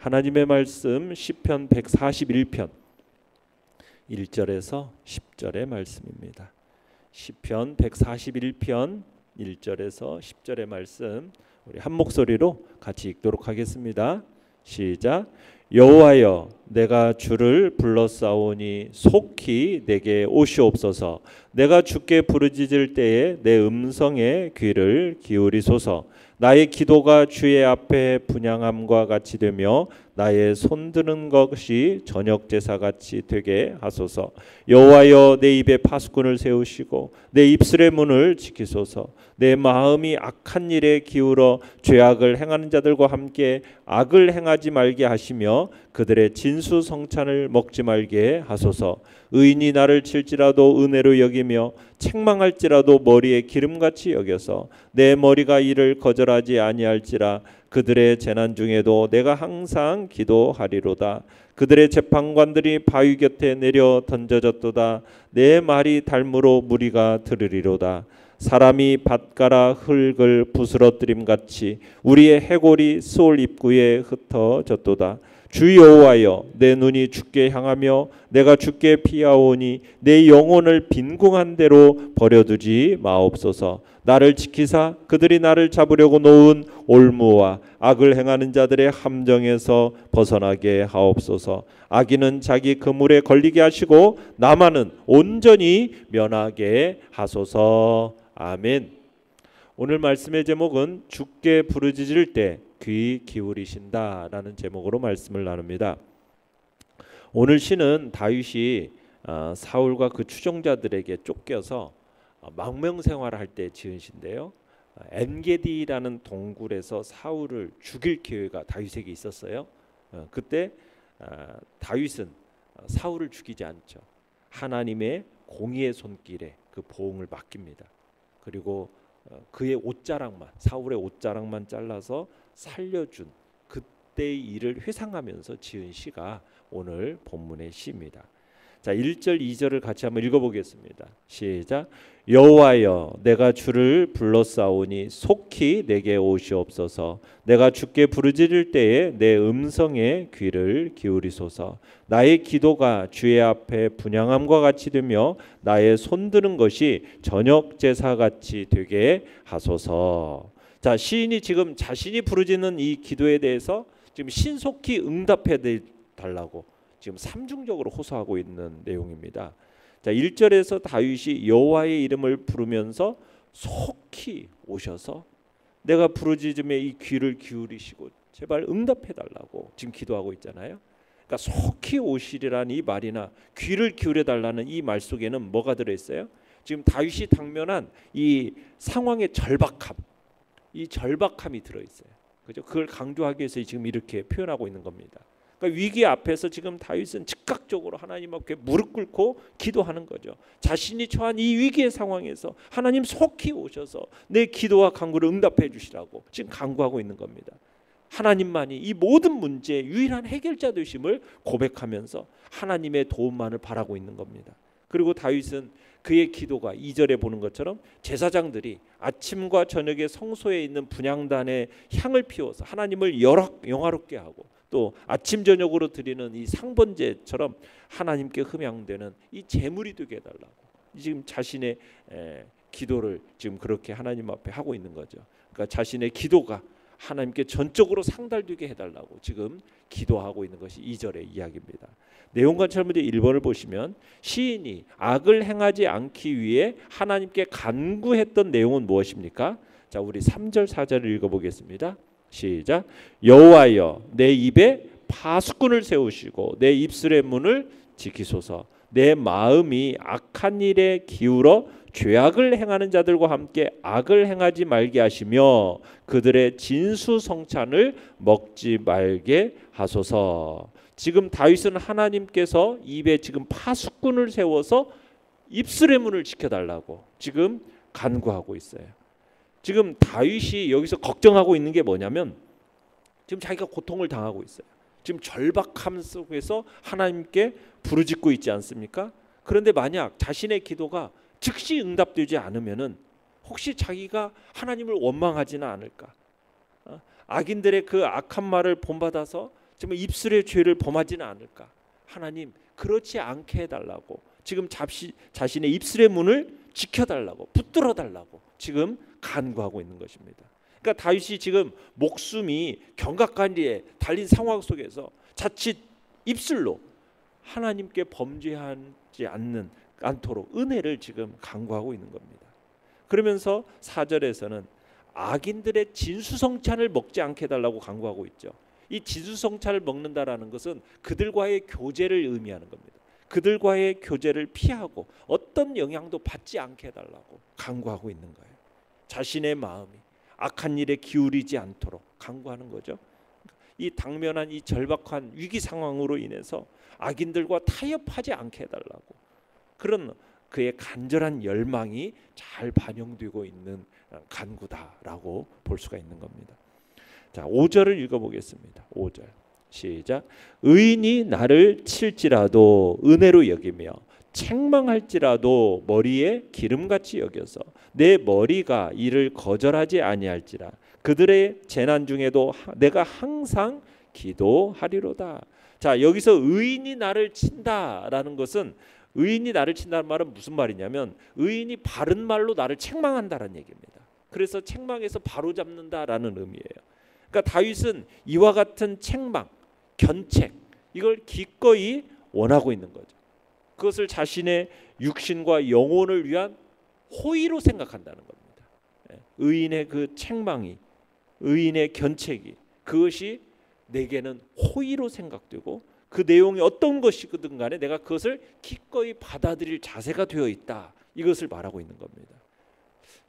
하나님의 말씀 시편 141편 1절에서 10절의 말씀입니다. 시편 141편 1절에서 10절의 말씀 우리 한 목소리로 같이 읽도록 하겠습니다. 시작. 여호와여, 내가 주를 불러싸오니 속히 내게 오시옵소서. 내가 주께 부르짖을 때에 내 음성에 귀를 기울이소서. 나의 기도가 주의 앞에 분향함과 같이 되며 나의 손드는 것이 저녁 제사같이 되게 하소서. 여호와여, 내 입에 파수꾼을 세우시고 내 입술의 문을 지키소서. 내 마음이 악한 일에 기울어 죄악을 행하는 자들과 함께 악을 행하지 말게 하시며 그들의 진수성찬을 먹지 말게 하소서. 의인이 나를 칠지라도 은혜로 여기며 책망할지라도 머리에 기름같이 여겨서 내 머리가 이를 거절하지 아니할지라. 그들의 재난 중에도 내가 항상 기도하리로다. 그들의 재판관들이 바위 곁에 내려 던져졌도다. 내 말이 달무로 무리가 들으리로다. 사람이 밭가라 흙을 부스러뜨림 같이 우리의 해골이 수올 입구에 흩어졌도다. 주 여호와여, 내 눈이 주께 향하며 내가 주께 피하오니 내 영혼을 빈궁한 대로 버려두지 마옵소서. 나를 지키사 그들이 나를 잡으려고 놓은 올무와 악을 행하는 자들의 함정에서 벗어나게 하옵소서. 악인은 자기 그물에 걸리게 하시고 나만은 온전히 면하게 하소서. 아멘. 오늘 말씀의 제목은 주께 부르짖을 때 귀 기울이신다 라는 제목으로 말씀을 나눕니다. 오늘 시는 다윗이 사울과 그 추종자들에게 쫓겨서 망명생활을 할 때 지은 시인데요. 엔게디라는 동굴에서 사울을 죽일 기회가 다윗에게 있었어요. 그때 다윗은 사울을 죽이지 않죠. 하나님의 공의의 손길에 그 보응을 맡깁니다. 그리고 그의 옷자락만, 사울의 옷자락만 잘라서 살려준 그때의 일을 회상하면서 지은 시가 오늘 본문의 시입니다. 자, 1절 2절을 같이 한번 읽어보겠습니다. 시작. 여호와여, 내가 주를 불러싸오니 속히 내게 오시옵소서. 내가 주께 부르짖을 때에 내 음성에 귀를 기울이소서. 나의 기도가 주의 앞에 분향함과 같이 되며 나의 손드는 것이 저녁 제사같이 되게 하소서. 자, 시인이 지금 자신이 부르짖는 이 기도에 대해서 지금 신속히 응답해 달라고 지금 삼중적으로 호소하고 있는 내용입니다. 자, 1절에서 다윗이 여호와의 이름을 부르면서 속히 오셔서 내가 부르짖음에 이 귀를 기울이시고 제발 응답해 달라고 지금 기도하고 있잖아요. 그러니까 속히 오시리라는 이 말이나 귀를 기울여 달라는 이 말 속에는 뭐가 들어 있어요? 지금 다윗이 당면한 이 상황의 절박함, 이 절박함이 들어 있어요. 그죠? 그걸 강조하기 위해서 지금 이렇게 표현하고 있는 겁니다. 그러니까 위기 앞에서 지금 다윗은 즉각적으로 하나님 앞에 무릎 꿇고 기도하는 거죠. 자신이 처한 이 위기의 상황에서 하나님 속히 오셔서 내 기도와 간구를 응답해 주시라고 지금 간구하고 있는 겁니다. 하나님만이 이 모든 문제의 유일한 해결자 되심을 고백하면서 하나님의 도움만을 바라고 있는 겁니다. 그리고 다윗은 그의 기도가 2절에 보는 것처럼 제사장들이 아침과 저녁에 성소에 있는 분향단에 향을 피워서 하나님을 영화롭게 하고 또 아침 저녁으로 드리는 이 상번제처럼 하나님께 흠양되는 이 제물이 되게 해달라고 지금 자신의 기도를 지금 그렇게 하나님 앞에 하고 있는 거죠. 그러니까 자신의 기도가 하나님께 전적으로 상달되게 해달라고 지금 기도하고 있는 것이 2절의 이야기입니다. 내용과 설문제 1번을 보시면 시인이 악을 행하지 않기 위해 하나님께 간구했던 내용은 무엇입니까? 자, 우리 3절 4절을 읽어보겠습니다. 시작. 여호와여, 내 입에 파수꾼을 세우시고 내 입술의 문을 지키소서. 내 마음이 악한 일에 기울어 죄악을 행하는 자들과 함께 악을 행하지 말게 하시며 그들의 진수성찬을 먹지 말게 하소서. 지금 다윗은 하나님께서 입에 지금 파수꾼을 세워서 입술의 문을 지켜달라고 지금 간구하고 있어요. 지금 다윗이 여기서 걱정하고 있는 게 뭐냐면 지금 자기가 고통을 당하고 있어요. 지금 절박함 속에서 하나님께 부르짖고 있지 않습니까? 그런데 만약 자신의 기도가 즉시 응답되지 않으면은 혹시 자기가 하나님을 원망하지는 않을까? 악인들의 그 악한 말을 본받아서 정말 입술의 죄를 범하지는 않을까? 하나님 그렇지 않게 해달라고 지금 자신의 입술의 문을 지켜달라고 붙들어달라고 지금 간구하고 있는 것입니다. 그러니까 다윗이 지금 목숨이 경각간리에 달린 상황 속에서 자칫 입술로 하나님께 범죄하지 않도록 은혜를 지금 간구하고 있는 겁니다. 그러면서 4절에서는 악인들의 진수성찬을 먹지 않게 해달라고 간구하고 있죠. 이 진수성찬을 먹는다라는 것은 그들과의 교제를 의미하는 겁니다. 그들과의 교제를 피하고 어떤 영향도 받지 않게 해달라고 간구하고 있는 거예요. 자신의 마음이 악한 일에 기울이지 않도록 간구하는 거죠. 이 당면한 이 절박한 위기 상황으로 인해서 악인들과 타협하지 않게 해달라고 그런 그의 간절한 열망이 잘 반영되고 있는 간구다라고 볼 수가 있는 겁니다. 자, 5절을 읽어보겠습니다. 5절 시작. 의인이 나를 칠지라도 은혜로 여기며 책망할지라도 머리에 기름같이 여겨서 내 머리가 이를 거절하지 아니할지라 그들의 재난 중에도 내가 항상 기도하리로다. 자, 여기서 의인이 나를 친다라는 것은 의인이 나를 친다는 말은 무슨 말이냐면 의인이 바른 말로 나를 책망한다는 얘기입니다. 그래서 책망해서 바로잡는다라는 의미예요. 그러니까 다윗은 이와 같은 책망, 견책 이걸 기꺼이 원하고 있는 거죠. 그것을 자신의 육신과 영혼을 위한 호의로 생각한다는 겁니다. 의인의 그 책망이 의인의 견책이 그것이 내게는 호의로 생각되고 그 내용이 어떤 것이든 간에 내가 그것을 기꺼이 받아들일 자세가 되어 있다. 이것을 말하고 있는 겁니다.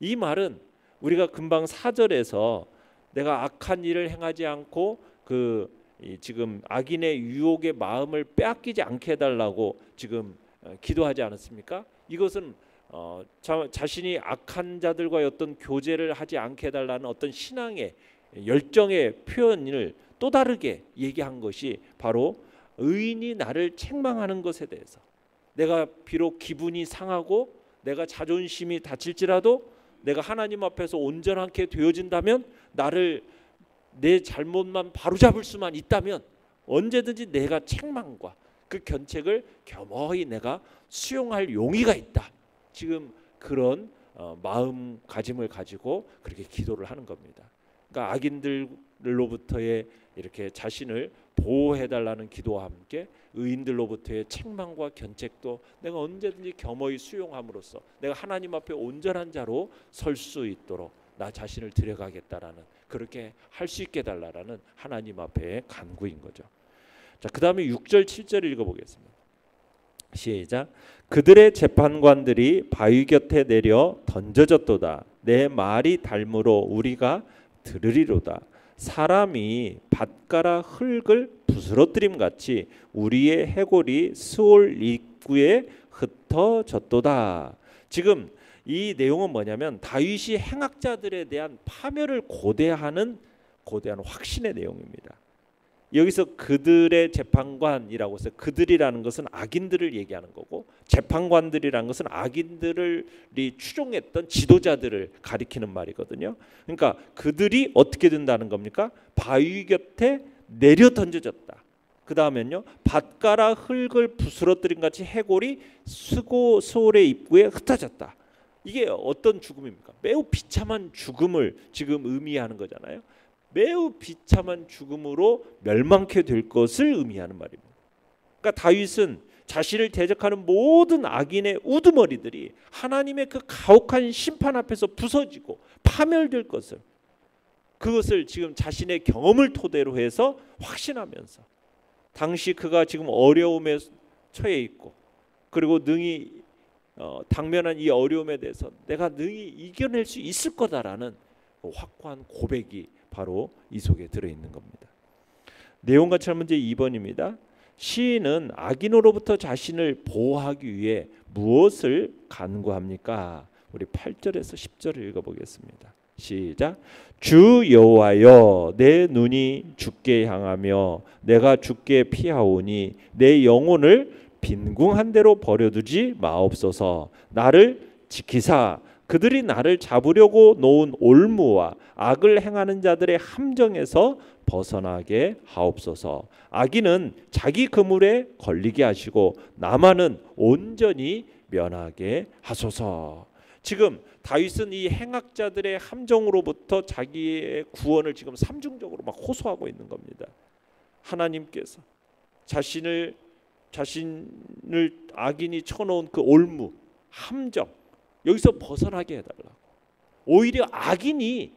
이 말은 우리가 금방 4절에서 내가 악한 일을 행하지 않고 지금 악인의 유혹의 마음을 빼앗기지 않게 해달라고 지금 기도하지 않았습니까? 이것은 자신이 악한 자들과의 어떤 교제를 하지 않게 해달라는 어떤 신앙의 열정의 표현을 또 다르게 얘기한 것이 바로 의인이 나를 책망하는 것에 대해서 내가 비록 기분이 상하고 내가 자존심이 다칠지라도 내가 하나님 앞에서 온전하게 되어진다면 나를 내 잘못만 바로잡을 수만 있다면 언제든지 내가 책망과 그 견책을 겸허히 내가 수용할 용의가 있다. 지금 그런 마음가짐을 가지고 그렇게 기도를 하는 겁니다. 그러니까 악인들로부터의 이렇게 자신을 보호해달라는 기도와 함께 의인들로부터의 책망과 견책도 내가 언제든지 겸허히 수용함으로써 내가 하나님 앞에 온전한 자로 설 수 있도록 나 자신을 들여가겠다라는 그렇게 할 수 있게 해달라는 하나님 앞에 간구인 거죠. 자, 그 다음에 6절 7절 읽어보겠습니다. 시작. 그들의 재판관들이 바위 곁에 내려 던져졌도다. 내 말이 닮으로 우리가 들으리로다. 사람이 밭가라 흙을 부스러뜨림 같이 우리의 해골이 스올 입구에 흩어졌도다. 지금 이 내용은 뭐냐면 다윗이 행악자들에 대한 파멸을 고대하는 확신의 내용입니다. 여기서 그들의 재판관이라고 해서 그들이라는 것은 악인들을 얘기하는 거고 재판관들이라는 것은 악인들이 추종했던 지도자들을 가리키는 말이거든요. 그러니까 그들이 어떻게 된다는 겁니까? 바위 곁에 내려 던져졌다. 그 다음엔요, 밭가라 흙을 부스러뜨린 같이 해골이 스올의 입구에 흩어졌다. 이게 어떤 죽음입니까? 매우 비참한 죽음을 지금 의미하는 거잖아요. 매우 비참한 죽음으로 멸망케 될 것을 의미하는 말입니다. 그러니까 다윗은 자신을 대적하는 모든 악인의 우두머리들이 하나님의 그 가혹한 심판 앞에서 부서지고 파멸될 것을 그것을 지금 자신의 경험을 토대로 해서 확신하면서 당시 그가 지금 어려움에 처해 있고 그리고 능히 당면한 이 어려움에 대해서 내가 능히 이겨낼 수 있을 거다라는 확고한 고백이 바로 이 속에 들어있는 겁니다. 내용과 찰 문제 2번입니다. 시인은 악인으로부터 자신을 보호하기 위해 무엇을 간구합니까? 우리 8절에서 10절을 읽어보겠습니다. 시작. 주 여호와여 내 눈이 주께 향하며 내가 주께 피하오니 내 영혼을 빈궁한 대로 버려두지 마옵소서. 나를 지키사 그들이 나를 잡으려고 놓은 올무와 악을 행하는 자들의 함정에서 벗어나게 하옵소서. 악인은 자기 그물에 걸리게 하시고 나만은 온전히 면하게 하소서. 지금 다윗은 이 행악자들의 함정으로부터 자기의 구원을 지금 삼중적으로 막 호소하고 있는 겁니다. 하나님께서 자신을 악인이 쳐놓은 그 올무, 함정, 여기서 벗어나게 해달라고. 오히려 악인이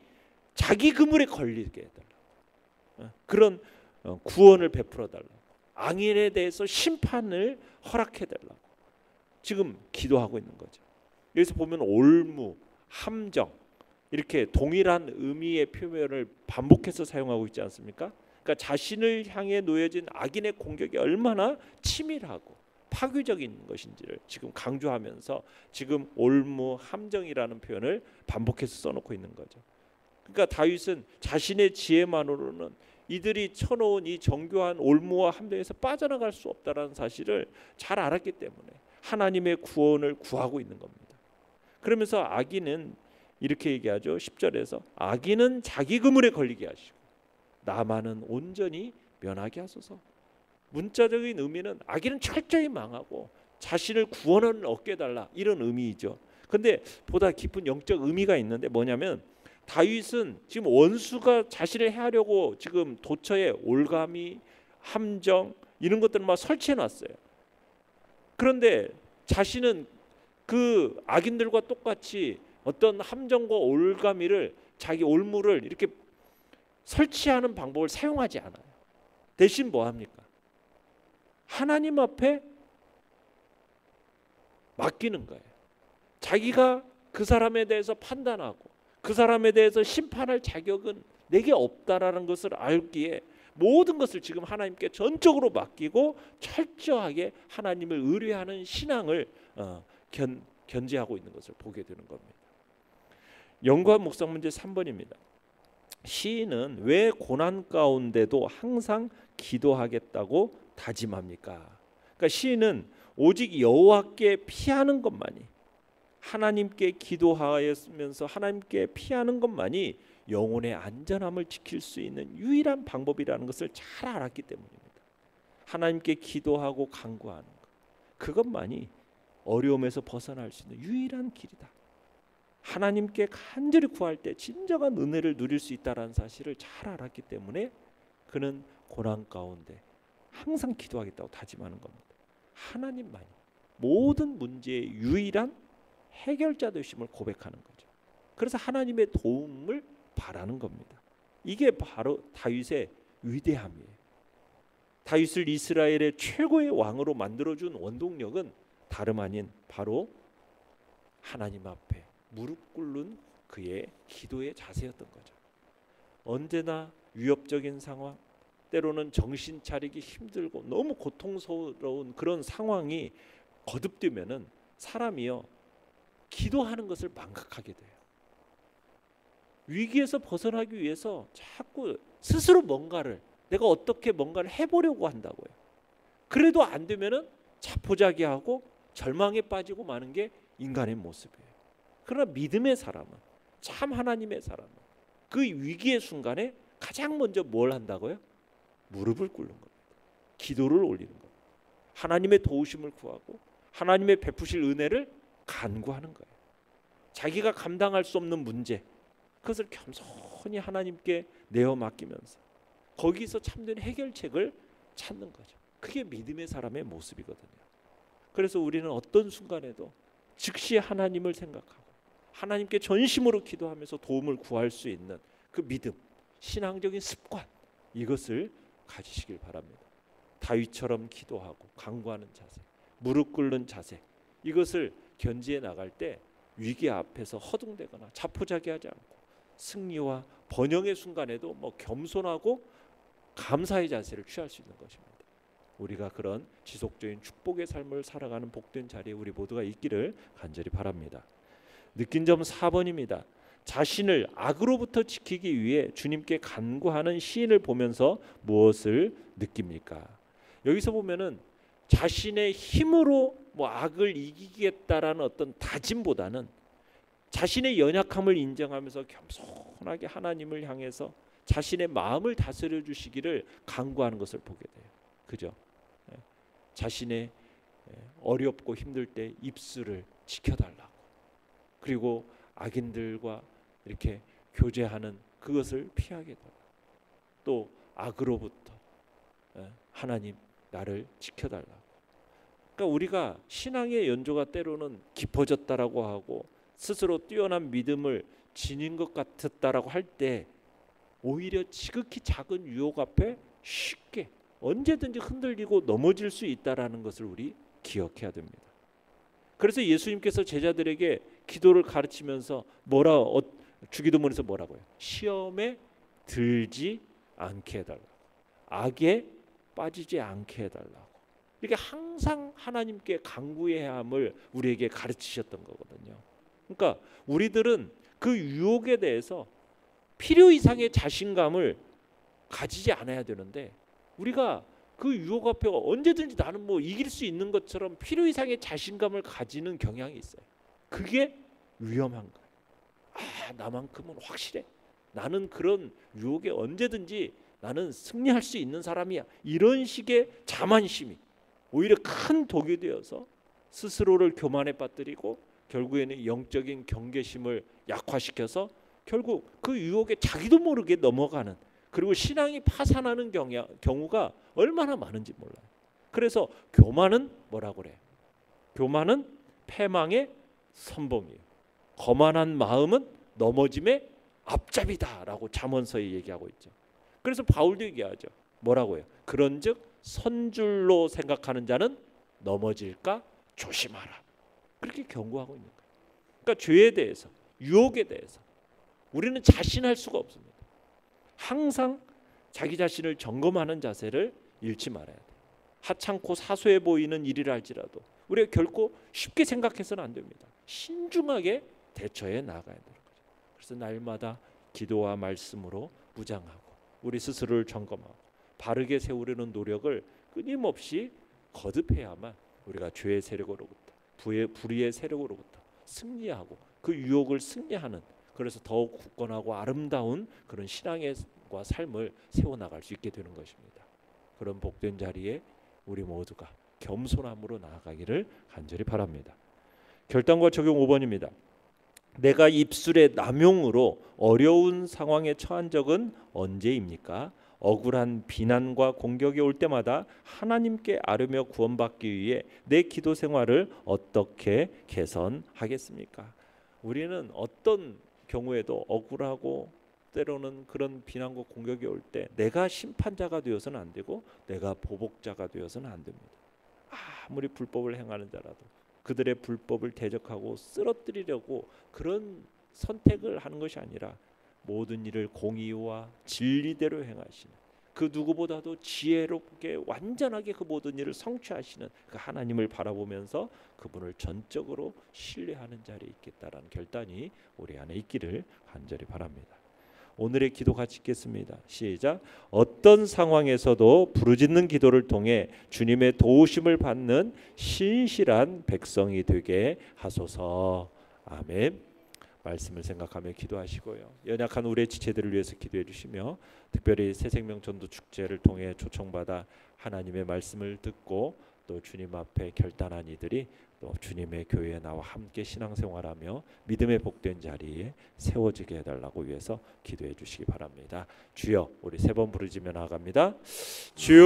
자기 그물에 걸리게 해달라고. 그런 구원을 베풀어 달라고. 악인에 대해서 심판을 허락해 달라고 지금 기도하고 있는 거죠. 여기서 보면 올무, 함정 이렇게 동일한 의미의 표현을 반복해서 사용하고 있지 않습니까? 그러니까 자신을 향해 놓여진 악인의 공격이 얼마나 치밀하고 파괴적인 것인지를 지금 강조하면서 지금 올무, 함정이라는 표현을 반복해서 써놓고 있는 거죠. 그러니까 다윗은 자신의 지혜만으로는 이들이 쳐놓은 이 정교한 올무와 함정에서 빠져나갈 수 없다는 사실을 잘 알았기 때문에 하나님의 구원을 구하고 있는 겁니다. 그러면서 악인은 이렇게 얘기하죠. 10절에서 악인은 자기 그물에 걸리게 하시고 나만은 온전히 면하게 하소서. 문자적인 의미는 악인은 철저히 망하고 자신을 구원을 얻게 해달라 이런 의미이죠. 근데 보다 깊은 영적 의미가 있는데 뭐냐면 다윗은 지금 원수가 자신을 해하려고 지금 도처에 올가미, 함정 이런 것들을 막 설치해 놨어요. 그런데 자신은 그 악인들과 똑같이 어떤 함정과 올가미를 자기 올무를 이렇게 설치하는 방법을 사용하지 않아요. 대신 뭐 합니까? 하나님 앞에 맡기는 거예요. 자기가 그 사람에 대해서 판단하고 그 사람에 대해서 심판할 자격은 내게 없다라는 것을 알기에 모든 것을 지금 하나님께 전적으로 맡기고 철저하게 하나님을 의뢰하는 신앙을 견지하고 있는 것을 보게 되는 겁니다. 연구한 묵상 문제 3번입니다. 시인은 왜 고난 가운데도 항상 기도하겠다고 다짐합니까? 그러니까 시인은 오직 여호와께 피하는 것만이, 하나님께 기도하였으면서 하나님께 피하는 것만이 영혼의 안전함을 지킬 수 있는 유일한 방법이라는 것을 잘 알았기 때문입니다. 하나님께 기도하고 간구하는 것, 그것만이 어려움에서 벗어날 수 있는 유일한 길이다. 하나님께 간절히 구할 때 진정한 은혜를 누릴 수 있다는 사실을 잘 알았기 때문에 그는 고난 가운데 항상 기도하겠다고 다짐하는 겁니다. 하나님만이 모든 문제의 유일한 해결자 되심을 고백하는 거죠. 그래서 하나님의 도움을 바라는 겁니다. 이게 바로 다윗의 위대함이에요. 다윗을 이스라엘의 최고의 왕으로 만들어준 원동력은 다름 아닌 바로 하나님 앞에 무릎 꿇는 그의 기도의 자세였던 거죠. 언제나 위협적인 상황, 때로는 정신 차리기 힘들고 너무 고통스러운 그런 상황이 거듭되면은 사람이요 기도하는 것을 망각하게 돼요. 위기에서 벗어나기 위해서 자꾸 스스로 내가 어떻게 뭔가를 해보려고 한다고요. 그래도 안 되면은 자포자기하고 절망에 빠지고 마는 게 인간의 모습이에요. 그러나 믿음의 사람은, 참 하나님의 사람은 그 위기의 순간에 가장 먼저 뭘 한다고요? 무릎을 꿇는 겁니다. 기도를 올리는 겁니다. 하나님의 도우심을 구하고 하나님의 베푸실 은혜를 간구하는 거예요. 자기가 감당할 수 없는 문제, 그것을 겸손히 하나님께 내어 맡기면서 거기서 참된 해결책을 찾는 거죠. 그게 믿음의 사람의 모습이거든요. 그래서 우리는 어떤 순간에도 즉시 하나님을 생각하고 하나님께 전심으로 기도하면서 도움을 구할 수 있는 그 믿음, 신앙적인 습관, 이것을 가지시길 바랍니다. 다윗처럼 기도하고 간구하는 자세, 무릎 꿇는 자세, 이것을 견지해 나갈 때 위기 앞에서 허둥대거나 자포자기하지 않고 승리와 번영의 순간에도 겸손하고 감사의 자세를 취할 수 있는 것입니다. 우리가 그런 지속적인 축복의 삶을 살아가는 복된 자리에 우리 모두가 있기를 간절히 바랍니다. 느낀 점 4번입니다. 자신을 악으로부터 지키기 위해 주님께 간구하는 시인을 보면서 무엇을 느낍니까? 여기서 보면은 자신의 힘으로 악을 이기겠다라는 어떤 다짐보다는 자신의 연약함을 인정하면서 겸손하게 하나님을 향해서 자신의 마음을 다스려 주시기를 간구하는 것을 보게 돼요. 그죠? 자신의 어렵고 힘들 때 입술을 지켜달라고, 그리고 악인들과 이렇게 교제하는 그것을 피하게 달라고, 또 악으로부터 하나님 나를 지켜달라고. 그러니까 우리가 신앙의 연조가 때로는 깊어졌다라고 하고 스스로 뛰어난 믿음을 지닌 것 같았다라고 할 때 오히려 지극히 작은 유혹 앞에 쉽게 언제든지 흔들리고 넘어질 수 있다라는 것을 우리 기억해야 됩니다. 그래서 예수님께서 제자들에게 기도를 가르치면서 주기도문에서 뭐라고요? 시험에 들지 않게 해달라고, 악에 빠지지 않게 해달라고, 이렇게 항상 하나님께 간구해야 함을 우리에게 가르치셨던 거거든요. 그러니까 우리들은 그 유혹에 대해서 필요 이상의 자신감을 가지지 않아야 되는데, 우리가 그 유혹 앞에 언제든지 나는 뭐 이길 수 있는 것처럼 필요 이상의 자신감을 가지는 경향이 있어요. 그게 위험한 거예요. 나만큼은 확실해, 나는 그런 유혹에 언제든지 나는 승리할 수 있는 사람이야, 이런 식의 자만심이 오히려 큰 독이 되어서 스스로를 교만에 빠뜨리고 결국에는 영적인 경계심을 약화시켜서 결국 그 유혹에 자기도 모르게 넘어가는, 그리고 신앙이 파산하는 경우가 얼마나 많은지 몰라요. 그래서 교만은 뭐라고 그래요? 교만은 패망의 선봉이에요. 거만한 마음은 넘어짐의 앞잡이다라고 잠언서에 얘기하고 있죠. 그래서 바울도 얘기하죠. 뭐라고요? 그런즉 선줄로 생각하는 자는 넘어질까 조심하라. 그렇게 경고하고 있는 거예요. 그러니까 죄에 대해서, 유혹에 대해서 우리는 자신할 수가 없습니다. 항상 자기 자신을 점검하는 자세를 잃지 말아야 돼요. 하찮고 사소해 보이는 일이라 할지라도 우리가 결코 쉽게 생각해서는 안 됩니다. 신중하게 대처해 나가야 되는 거죠. 그래서 날마다 기도와 말씀으로 무장하고 우리 스스로를 점검하고 바르게 세우려는 노력을 끊임없이 거듭해야만 우리가 죄의 세력으로부터, 불의의 세력으로부터 승리하고 그 유혹을 승리하는, 그래서 더욱 굳건하고 아름다운 그런 신앙과 삶을 세워나갈 수 있게 되는 것입니다. 그런 복된 자리에 우리 모두가 겸손함으로 나아가기를 간절히 바랍니다. 결단과 적용 5번입니다. 내가 입술의 남용으로 어려운 상황에 처한 적은 언제입니까? 억울한 비난과 공격이 올 때마다 하나님께 아뢰며 구원받기 위해 내 기도 생활을 어떻게 개선하겠습니까? 우리는 어떤 경우에도 억울하고 때로는 그런 비난과 공격이 올 때 내가 심판자가 되어서는 안 되고 내가 보복자가 되어서는 안 됩니다. 아무리 불법을 행하는 자라도 그들의 불법을 대적하고 쓰러뜨리려고 그런 선택을 하는 것이 아니라 모든 일을 공의와 진리대로 행하시는, 그 누구보다도 지혜롭게 완전하게 그 모든 일을 성취하시는 그 하나님을 바라보면서 그분을 전적으로 신뢰하는 자리에 있겠다라는 결단이 우리 안에 있기를 간절히 바랍니다. 오늘의 기도 같이 읽겠습니다. 시작. 어떤 상황에서도 부르짖는 기도를 통해 주님의 도우심을 받는 신실한 백성이 되게 하소서. 아멘. 말씀을 생각하며 기도하시고요. 연약한 우리의 지체들을 위해서 기도해 주시며, 특별히 새생명 전도 축제를 통해 초청받아 하나님의 말씀을 듣고 또 주님 앞에 결단한 이들이 또 주님의 교회에 나와 함께 신앙생활하며 믿음의 복된 자리에 세워지게 해달라고 위해서 기도해 주시기 바랍니다. 주여, 우리 3번 부르짖며 나아갑니다. 주여,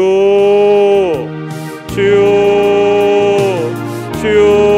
주여, 주여.